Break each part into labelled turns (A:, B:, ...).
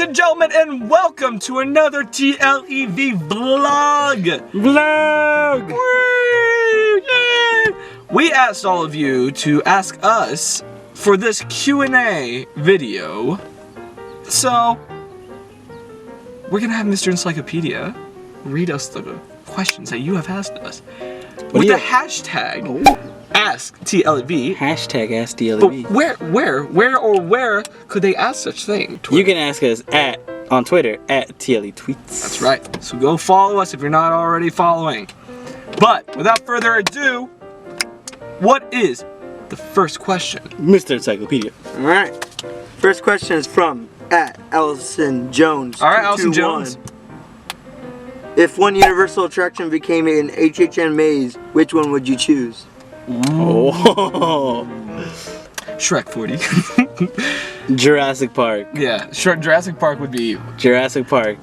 A: and gentlemen, and welcome to another TLEV vlog! We asked all of you to ask us for this Q&A video. So, we're gonna have Mr. Encyclopedia read us the questions that you have asked us. With the hashtag AskTLEV.
B: Hashtag AskTLEV.
A: But where could they ask such thing?
B: Twitter. You can ask us on Twitter @TLETweets.
A: That's right. So go follow us if you're not already following. But without further ado, what is the first question?
B: Mr. Encyclopedia.
C: Alright. First question is from @Allison Jones.
A: Alright, Allison Jones.
C: If one Universal attraction became an HHN maze, which one would you choose?
B: Oh.
A: Shrek 40.
B: Jurassic Park.
A: Yeah, Jurassic Park would be...
B: Jurassic Park.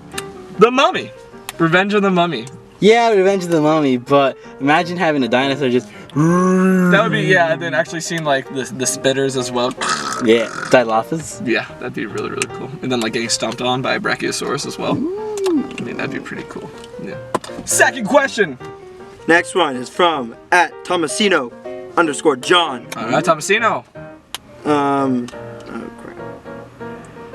A: The Mummy. Revenge of the Mummy.
B: Yeah, Revenge of the Mummy, but imagine having a dinosaur just...
A: That would be, yeah, and then actually seeing like the spitters as well.
B: Yeah, Dilophosaurus.
A: Yeah, that'd be really, really cool. And then like getting stomped on by a Brachiosaurus as well. I mean, that'd be pretty cool. Yeah. Second question.
C: Next one is from @Tomasino_John.
A: Alright, Tomasino.
C: Oh crap.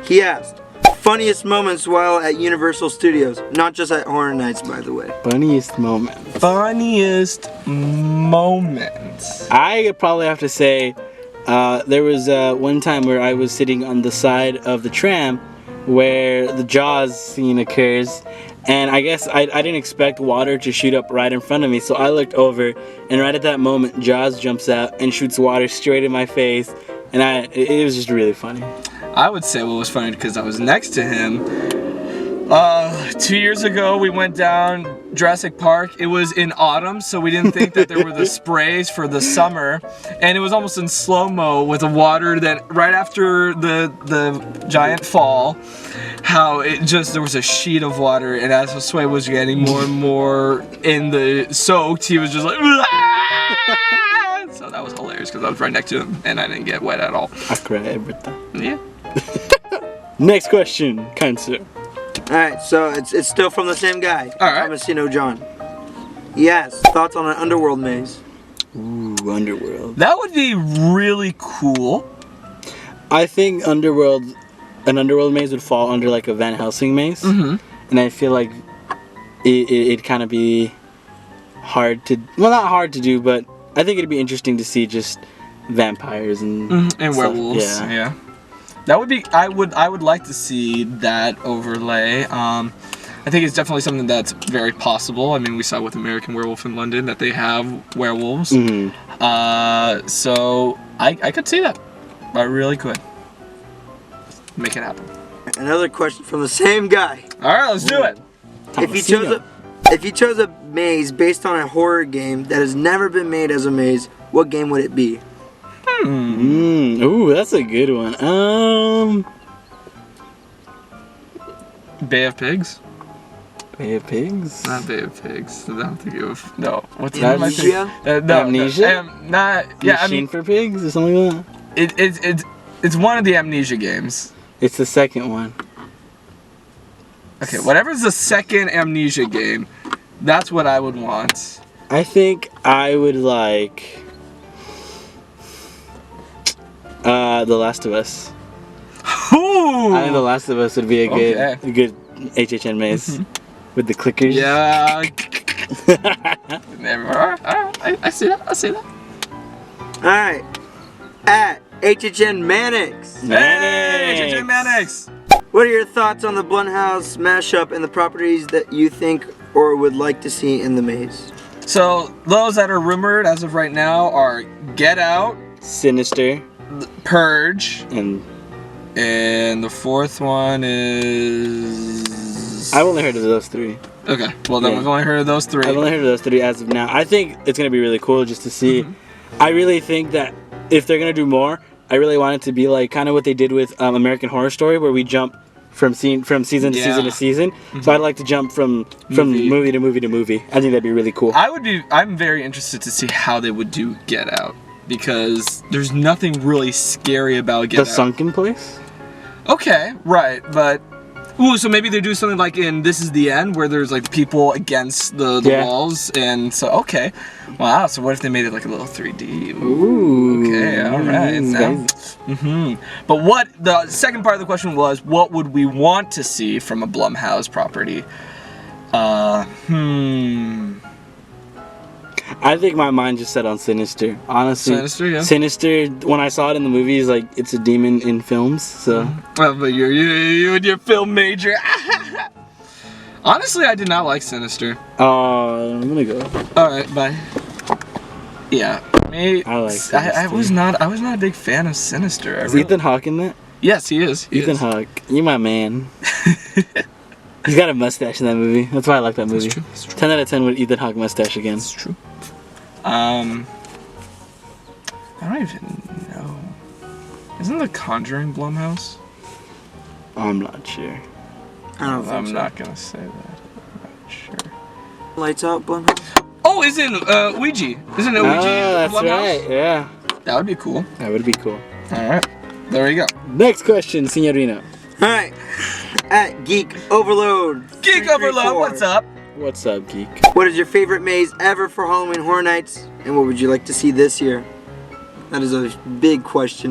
C: He asked, funniest moments while at Universal Studios, not just at Horror Nights, by the way.
B: Funniest moment.
A: Funniest moment.
B: I probably have to say, there was one time where I was sitting on the side of the tram where the Jaws scene occurs, and I guess I didn't expect water to shoot up right in front of me, so I looked over, and right at that moment, Jaws jumps out and shoots water straight in my face, and it was just really funny.
A: I would say what was funny because I was next to him. 2 years ago, we went down Jurassic Park. It was in autumn, so we didn't think that there were the sprays for the summer, and it was almost in slow-mo with the water. Then right after the giant fall, how it just there was a sheet of water, and as Josue was getting more and more in the soaked, he was just like. So that was hilarious because I was right next to him, and I didn't get wet at all.
B: I cried everything.
A: Yeah.
B: Next question, kind sir.
C: Alright, so it's still from the same guy.
A: Alright.
C: Tomasino John. Yes, thoughts on an Underworld maze?
B: Ooh, Underworld.
A: That would be really cool.
B: I think an Underworld maze would fall under like a Van Helsing maze.
A: Mm-hmm.
B: And I feel like it'd kind of be hard to, well, not hard to do, but I think it'd be interesting to see just vampires and
A: werewolves.
B: Yeah.
A: That would be. I would like to see that overlay. I think it's definitely something that's very possible. I mean, we saw with American Werewolf in London that they have werewolves.
B: Mm-hmm.
A: So I could see that. I really could. Make it happen.
C: Another question from the same guy.
A: All right, let's do it.
C: If you chose a maze based on a horror game that has never been made as a maze, what game would it be?
B: Ooh, that's a good one.
A: Bay of Pigs?
B: Bay of Pigs?
A: Not Bay of Pigs. I don't think it was. No. What's
C: Amnesia?
B: No, Amnesia?
A: Not. Yeah,
B: Machine for Pigs or something like
A: that. It's one of the Amnesia games.
B: It's the second one.
A: Okay, whatever's the second Amnesia game, that's what I would want.
B: I think I would like The Last of Us.
A: Ooh!
B: I think The Last of Us would be a good HHN maze with the clickers.
A: Yeah. I see that.
C: Alright. HHN Mannix.
A: Hey, HHN Mannix.
C: What are your thoughts on the Blumhouse Mashup and the properties that you think or would like to see in the maze?
A: So, those that are rumored as of right now are Get Out,
B: Sinister,
A: Purge,
B: and
A: the fourth one is...
B: I've only heard of those three.
A: Okay, well then we've only heard of those three.
B: I've only heard of those three as of now. I think it's going to be really cool just to see. I really think that if they're going to do more, I really want it to be like kind of what they did with American Horror Story, where we jump from season to season to season. So I'd like to jump from movie to movie to movie. I think that'd be really cool.
A: I'm very interested to see how they would do Get Out, because there's nothing really scary about Get Out.
B: The sunken place?
A: Okay, right, but Ooh, so maybe they do something like in This Is the End, where there's like people against the walls, and so okay, wow. So what if they made it like a little 3D?
B: Ooh.
A: Okay, all right. But what the second part of the question was, what would we want to see from a Blumhouse property?
B: I think my mind just set on Sinister. Honestly,
A: Sinister, yeah.
B: Sinister. When I saw it in the movies, like it's a demon in films. So.
A: Well, but you and your film major. Honestly, I did not like Sinister.
B: I'm gonna go.
A: All right, bye. Yeah, me.
B: I like Sinister.
A: I was not a big fan of Sinister.
B: Is Ethan Hawke in that?
A: Yes, he is.
B: Ethan Hawke, you my man. He's got a mustache in that movie. That's why I like that movie.
A: That's true.
B: 10 out of 10 with Ethan Hawke mustache again.
A: It's true. I don't even know. Isn't The Conjuring Blumhouse?
B: I'm not sure.
A: I'm not gonna say that. I'm not sure.
C: Lights Out, Blumhouse.
A: Oh, isn't Ouija? Isn't it Ouija?
B: That's
A: Blumhouse?
B: right. Yeah.
A: That would be cool.
B: That would be cool.
A: All right. There we go.
B: Next question, Signorina.
C: All right. At Geek Overload.
A: Geek
C: 334.
A: Overload, what's up?
B: What's up, geek?
C: What is your favorite maze ever for Halloween Horror Nights? And what would you like to see this year? That is a big question.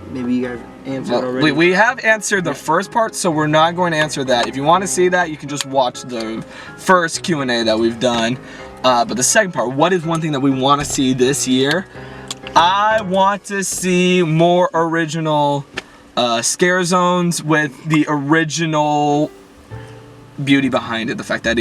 C: Maybe you guys answered already.
A: We have answered the first part, so we're not going to answer that. If you want to see that, you can just watch the first Q&A that we've done. But the second part, what is one thing that we want to see this year? I want to see more original scare zones with the original beauty behind it. The fact that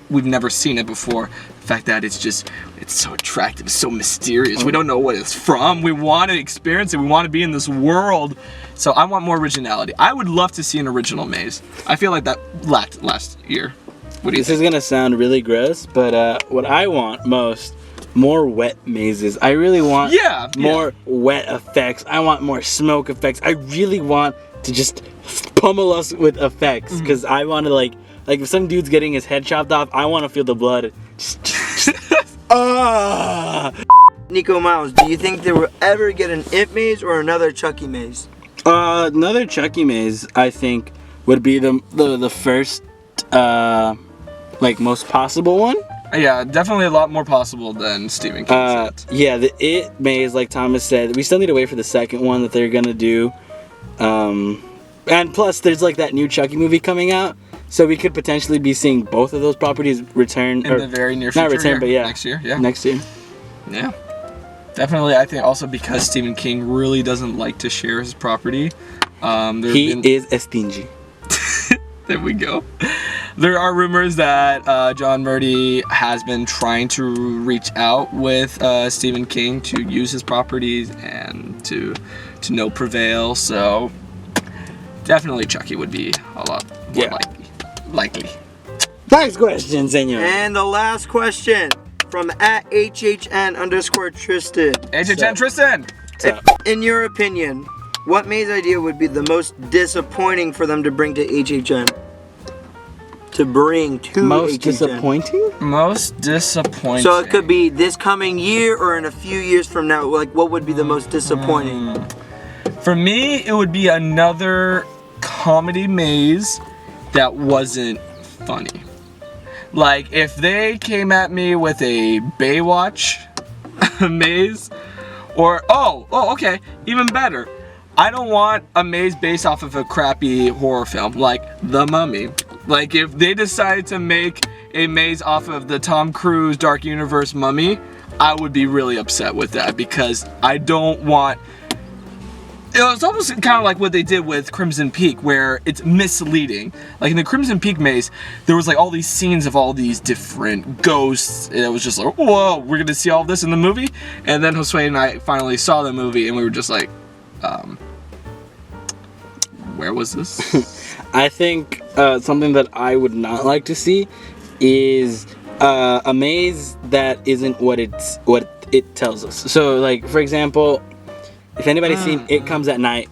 A: we've never seen it before. The fact that it's so attractive, it's so mysterious. We don't know what it's from. We want to experience it. We want to be in this world. So I want more originality. I would love to see an original maze. I feel like that lacked last year. What do you
B: This is gonna sound really gross, but what I want most, more wet mazes. I really want more wet effects. I want more smoke effects. I really want to just pummel us with effects, because I want to like if some dude's getting his head chopped off, I want to feel the blood.
C: Nico Miles, do you think they will ever get an It maze or another Chucky maze?
B: Another Chucky maze, I think, would be the first, most possible one.
A: Yeah, definitely a lot more possible than Stephen King said.
B: Yeah, the It maze, like Thomas said, we still need to wait for the second one that they're gonna do. And plus, there's like that new Chucky movie coming out, so we could potentially be seeing both of those properties return
A: in the very near future.
B: Not return, but
A: next year. Yeah,
B: next year.
A: Yeah, definitely. I think also because Stephen King really doesn't like to share his property.
B: He is a stingy.
A: There we go. There are rumors that John Murdy has been trying to reach out with Stephen King to use his properties and to no prevail. So definitely Chucky would be a lot more likely.
B: Next question, senor.
C: And the last question from at HHN_Tristan.
A: HHN Tristan.
C: In your opinion, what maze idea would be the most disappointing for them to bring to HHN?
B: Most disappointing?
A: Most disappointing.
C: So it could be this coming year or in a few years from now. Like, what would be the most disappointing?
A: For me, it would be another comedy maze that wasn't funny. Like, if they came at me with a Baywatch maze, or okay, even better. I don't want a maze based off of a crappy horror film like The Mummy. Like, if they decided to make a maze off of the Tom Cruise Dark Universe Mummy, I would be really upset with that, because I don't want... It was almost kind of like what they did with Crimson Peak, where it's misleading. Like in the Crimson Peak maze, there was like all these scenes of all these different ghosts, and it was just like, whoa, we're gonna see all this in the movie? And then Josue and I finally saw the movie, and we were just like, where was this?
B: I think something that I would not like to see is a maze that isn't what it tells us. So, like, for example, if anybody's seen It Comes at Night,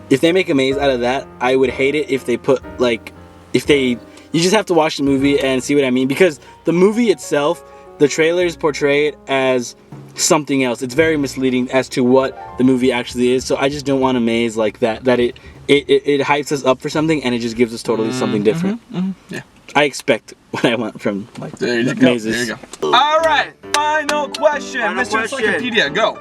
B: if they make a maze out of that, I would hate it if they put, like, you just have to watch the movie and see what I mean, because the movie itself the trailers portray it as something else. It's very misleading as to what the movie actually is. So I just don't want a maze like that. That it hypes us up for something and it just gives us totally something different.
A: Yeah.
B: I expect what I want from like
A: There you go.
B: mazes.
A: There you go. All right, final question.
C: Final
A: Mr.
C: question.
A: Encyclopedia, go.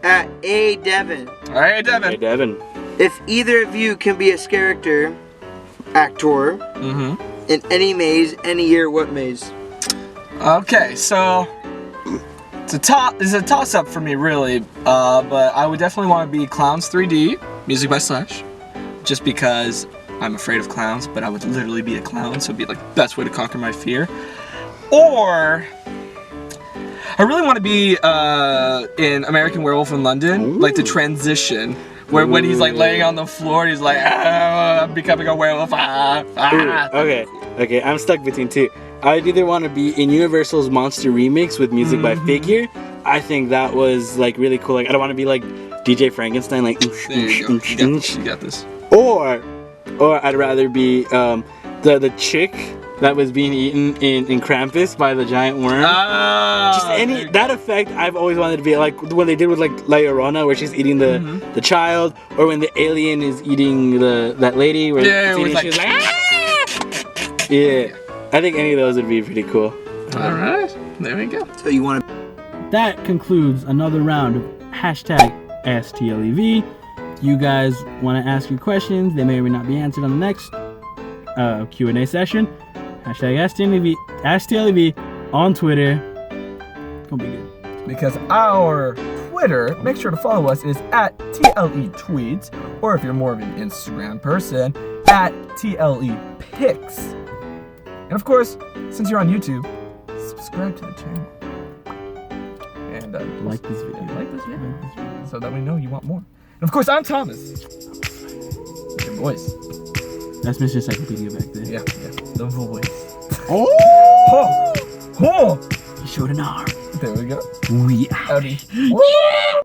C: At A. Devon.
A: All right, Devin.
B: Hey, Devin.
C: If either of you can be a character, actor, in any maze, any year, what maze?
A: Okay, so it's a toss-up for me, really. But I would definitely want to be Clowns 3D, music by Slash, just because I'm afraid of clowns. But I would literally be a clown, so it'd be like the best way to conquer my fear. Or I really want to be in American Werewolf in London, like the transition. Where when he's like laying on the floor, he's like, I'm becoming a werewolf.
B: Okay, I'm stuck between two. I'd either want to be in Universal's Monster Remix with music by Figure. I think that was like really cool. Like I don't want to be like DJ Frankenstein, like.
A: There you go. You got this.
B: Or I'd rather be the chick that was being eaten in Krampus by the giant worm. Just any that effect I've always wanted to be like when they did with like La Llorona where she's eating the child, or when the alien is eating that lady where she's like yeah. I think any of those would be pretty cool.
A: All right, there we go.
C: So you want to...
B: That concludes another round of #STLEV. You guys want to ask your questions? They may or may not be answered on the next Q&A session. #STLEV on Twitter. It's gonna be good.
A: Because our Twitter, make sure to follow us, is at TLE Tweets, or if you're more of an Instagram person, at TLE Pics. And of course, since you're on YouTube, subscribe to the channel. And
B: Like this video.
A: Like this video, so that we know you want more. And of course, I'm Thomas. Your voice.
B: That's Mr. Encyclopedia back there.
A: Yeah, the voice.
B: Oh! He showed an arm.
A: There we go.
B: We
A: Howdy.
B: Yeah!